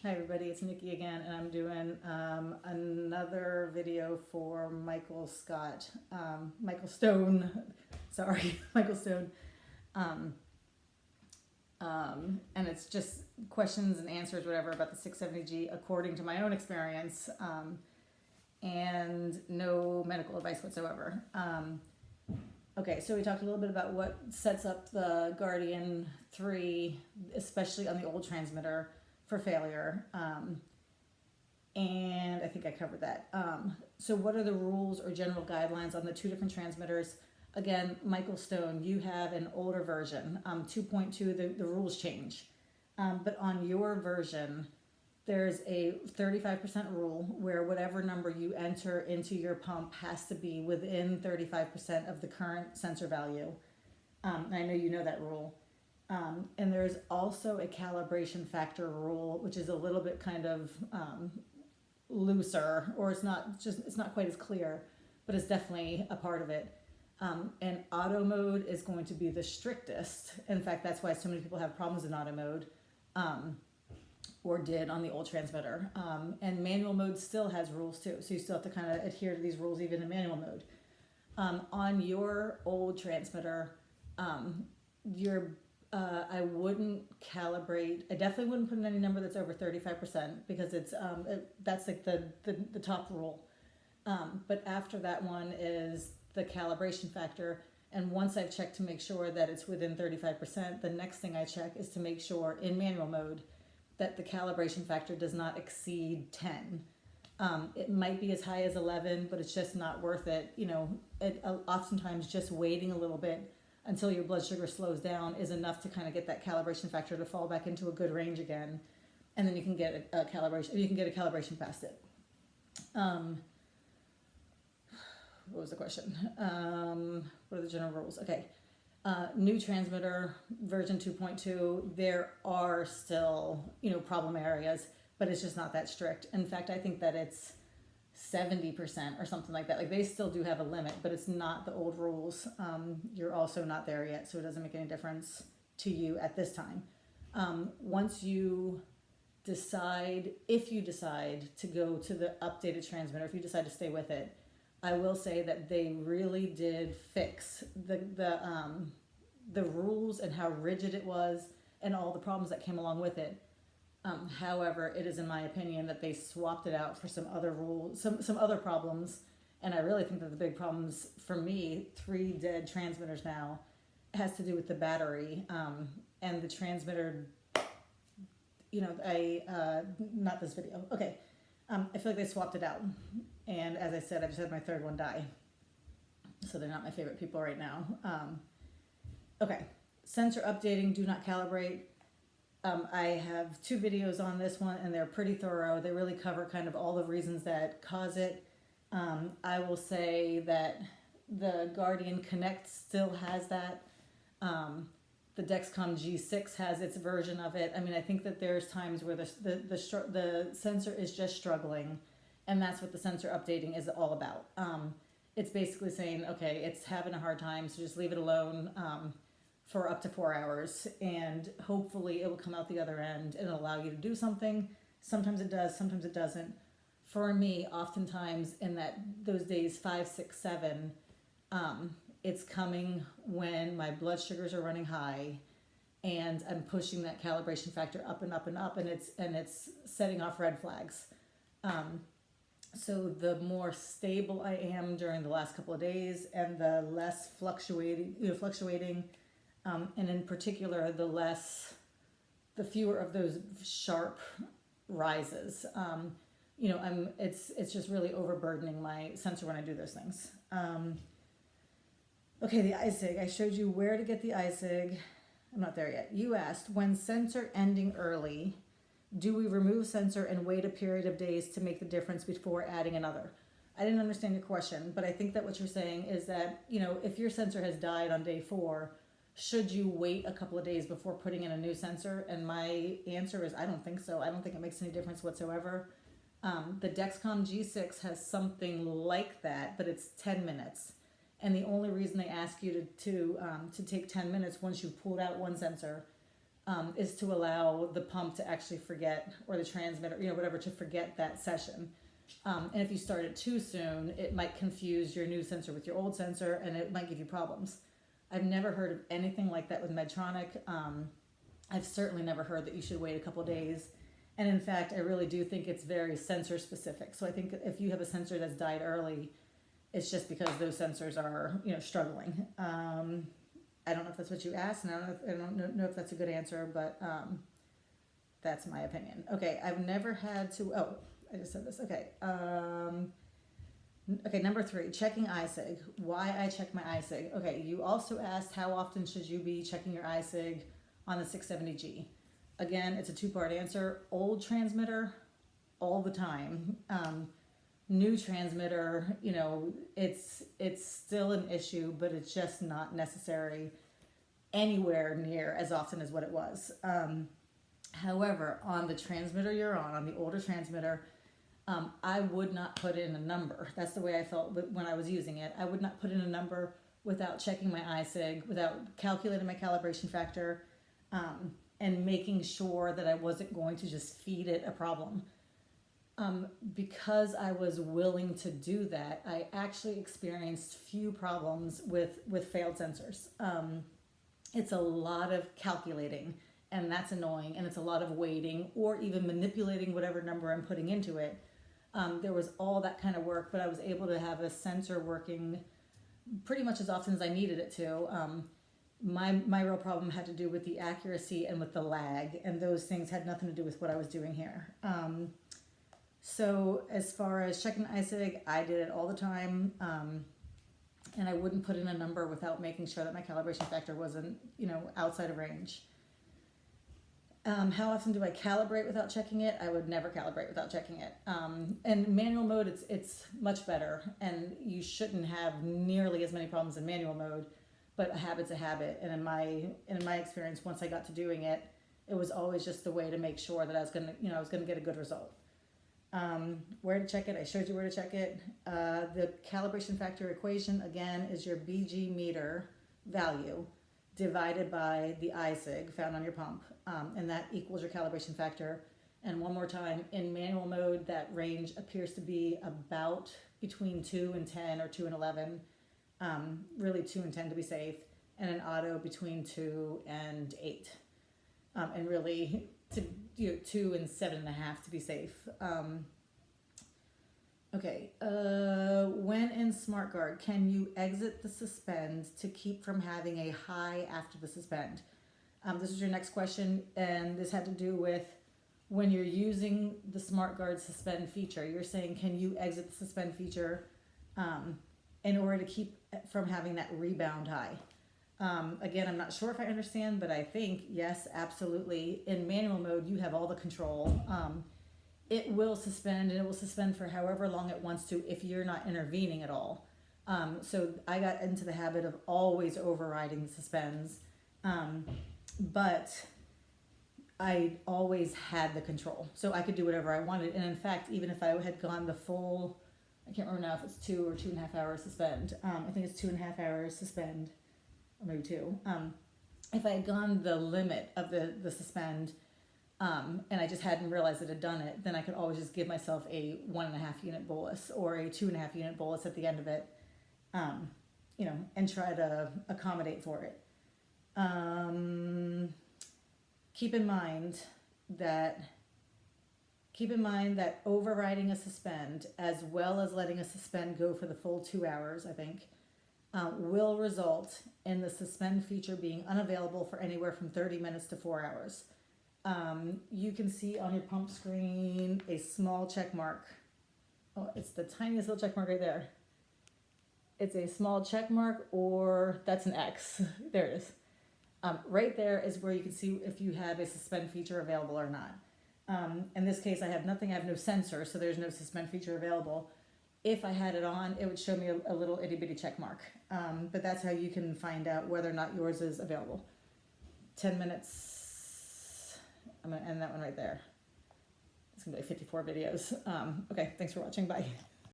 Hi everybody, it's Nikki again, and I'm doing another video for Michael Stone, sorry, Michael Stone, um, and it's just questions and answers, whatever, about the 670G according to my own experience, and no medical advice whatsoever. Okay, so we talked a little bit about what sets up the Guardian 3, especially on the old transmitter, for failure. And I think I covered that. So what are the rules or general guidelines on the two different transmitters? Again, Michael Stone, you have an older version, 2.2, the rules change. But on your version, there's a 35% rule where whatever number you enter into your pump has to be within 35% of the current sensor value. I know you know that rule. And there's also a calibration factor rule, which is a little bit kind of looser, or it's not quite as clear, but it's definitely a part of it. And auto mode is going to be the strictest. In fact, that's why so many people have problems in auto mode, or did on the old transmitter. And manual mode still has rules too, so you still have to kind of adhere to these rules even in manual mode. On your old transmitter, I wouldn't calibrate. I definitely wouldn't put in any number that's over 35% because that's like the top rule. But after that one is the calibration factor. And once I've checked to make sure that it's within 35%, the next thing I check is to make sure in manual mode that the calibration factor does not exceed 10. It might be as high as 11, but it's just not worth it. Oftentimes just waiting a little bit until your blood sugar slows down is enough to kind of get that calibration factor to fall back into a good range again, and then you can get a calibration. You can get a calibration past it. What was the question? What are the general rules? Okay, new transmitter version 2.2. There are still problem areas, but it's just not that strict. In fact, I think that it's 70% or something like that. Like they still do have a limit, but it's not the old rules. You're also not there yet, so it doesn't make any difference to you at this time. Once you decide, if you decide to go to the updated transmitter, if you decide to stay with it, I will say that they really did fix the rules and how rigid it was and all the problems that came along with it. However, it is in my opinion that they swapped it out for some other rules, some other problems, and I really think that the big problems for me, 3 dead transmitters now, has to do with the battery and the transmitter. Not this video. Okay, I feel like they swapped it out, and as I said, I just had my 3rd one die, so they're not my favorite people right now. Okay, sensor updating. Do not calibrate. I have 2 videos on this one, and they're pretty thorough. They really cover kind of all the reasons that cause it. I will say that the Guardian Connect still has that. The Dexcom G6 has its version of it. I mean, I think that there's times where the sensor is just struggling, and that's what the sensor updating is all about. It's basically saying, okay, it's having a hard time, so just leave it alone. For up to 4 hours, and hopefully it will come out the other end and allow you to do something. Sometimes it does, sometimes it doesn't. For me, oftentimes in those days 5, 6, 7, it's coming when my blood sugars are running high, and I'm pushing that calibration factor up and up and up, and it's setting off red flags. So the more stable I am during the last couple of days, and the less fluctuating. And in particular, the fewer of those sharp rises. It's just really overburdening my sensor when I do those things. Okay, the iSig. I showed you where to get the iSig. I'm not there yet. You asked, when sensor ending early, do we remove sensor and wait a period of days to make the difference before adding another? I didn't understand your question, but I think that what you're saying is that, if your sensor has died on day 4, should you wait a couple of days before putting in a new sensor? And my answer is I don't think so. I don't think it makes any difference whatsoever. The Dexcom G6 has something like that, but it's 10 minutes. And the only reason they ask you to take 10 minutes once you've pulled out one sensor is to allow the pump to actually forget, or the transmitter, whatever, to forget that session. And if you start it too soon, it might confuse your new sensor with your old sensor, and it might give you problems. I've never heard of anything like that with Medtronic. I've certainly never heard that you should wait a couple days. And in fact, I really do think it's very sensor specific. So I think if you have a sensor that's died early, it's just because those sensors are, struggling. I don't know if that's what you asked, and I don't know if that's a good answer, but that's my opinion. Okay, I've never had to. Oh, I just said this. Okay. Okay, number 3, checking iSig. Why I check my iSig. Okay, you also asked how often should you be checking your iSig on the 670G. Again, it's a 2-part answer. Old transmitter, all the time. New transmitter, it's still an issue, but it's just not necessary anywhere near as often as what it was. However, on the transmitter you're on the older transmitter, I would not put in a number. That's the way I felt when I was using it. I would not put in a number without checking my iSig, without calculating my calibration factor, and making sure that I wasn't going to just feed it a problem. Because I was willing to do that, I actually experienced few problems with failed sensors. It's a lot of calculating, and that's annoying, and it's a lot of waiting or even manipulating whatever number I'm putting into it. There was all that kind of work, but I was able to have a sensor working pretty much as often as I needed it to. My real problem had to do with the accuracy and with the lag, and those things had nothing to do with what I was doing here. So as far as checking iSig, I did it all the time, and I wouldn't put in a number without making sure that my calibration factor wasn't, outside of range. How often do I calibrate without checking it? I would never calibrate without checking it. And manual mode, it's much better, and you shouldn't have nearly as many problems in manual mode, but a habit's a habit. And in my experience, once I got to doing it, it was always just the way to make sure that I was gonna get a good result. Where to check it? I showed you where to check it. The calibration factor equation, again, is your BG meter value divided by the iSig found on your pump, and that equals your calibration factor. And one more time, in manual mode, that range appears to be about between 2 and 10 or 2 and 11, really 2 and 10 to be safe, and in auto between 2 and 8, and really 2 and 7.5 to be safe. Okay, when in SmartGuard, can you exit the suspend to keep from having a high after the suspend? This is your next question, and this had to do with when you're using the SmartGuard suspend feature. You're saying, can you exit the suspend feature in order to keep from having that rebound high? Again, I'm not sure if I understand, but I think, yes, absolutely. In manual mode, you have all the control. It will suspend, and it will suspend for however long it wants to if you're not intervening at all. So I got into the habit of always overriding the suspends, but I always had the control. So I could do whatever I wanted. And in fact, even if I had gone the full, I can't remember now if it's 2 or 2.5 hours suspend. I think it's 2.5 hours suspend, or maybe 2. If I had gone the limit of the suspend, and I just hadn't realized that I'd done it, then I could always just give myself a 1.5 unit bolus or a 2.5 unit bolus at the end of it, and try to accommodate for it. Keep in mind that overriding a suspend, as well as letting a suspend go for the full 2 hours, I think, will result in the suspend feature being unavailable for anywhere from 30 minutes to 4 hours. You can see on your pump screen a small check mark. Oh, it's the tiniest little check mark right there. It's a small check mark, or that's an X. There it is. Right there is where you can see if you have a suspend feature available or not. In this case, I have nothing. I have no sensor, so there's no suspend feature available. If I had it on, it would show me a little itty bitty check mark. But that's how you can find out whether or not yours is available. 10 minutes. I'm going to end that one right there. It's going to be 54 videos. Okay, thanks for watching. Bye.